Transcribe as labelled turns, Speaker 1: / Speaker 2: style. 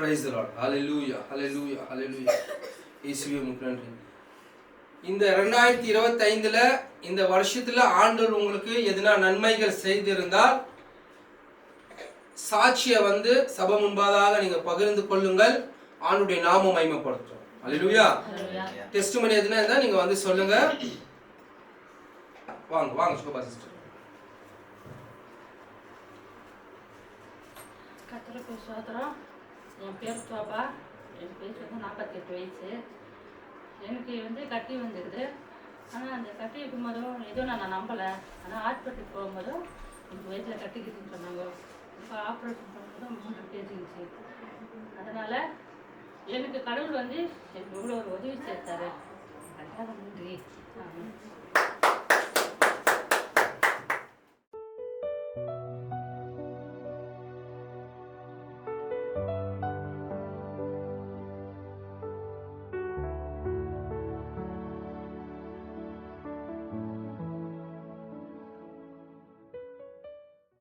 Speaker 1: Praise the Lord. ஹல்லேலூயா ஹல்லேலூயா ஹல்லேலூயா. இயேசுவே உமக்கு நன்றி. இந்த 2025ல இந்த வருஷத்துல ஆண்டவர் உங்களுக்கு எதுனா நன்மைகள் செய்திருந்தால் சாட்சியை சபை முன்பாக நீங்க பகிர்ந்து கொள்ளுங்கள். ஆண்டவருடைய நாமம் மகிமைப்படுத்தும். ஹல்லேலூயா. டெஸ்டிமனி எதுனா இருந்தா நீங்க சொல்லுங்க. வாங்க வாங்க சோபா சிஸ்டர்.
Speaker 2: கர்த்தருக்கு ஸ்தோத்திரம். என் பேர் சோபா. என் வயசு 48 வயசு. எனக்கு கட்டி வந்துருக்குது. ஆனால் அந்த கட்டி இருக்கும்போதும் எதுவும் நான் நம்பலை. ஆனால் ஹாஸ்பிட்டலுக்கு போகும்போதும் எனக்கு வயசில் கட்டிக்கிட்டுன்னு சொன்னாங்க. இப்போ ஆப்ரேஷன் பண்ணும்போதும் 3 கேஜி இருந்துச்சு. அதனால் எனக்கு கடவுள் எனக்கு இவ்வளோ ஒரு உதவி செய்தார்.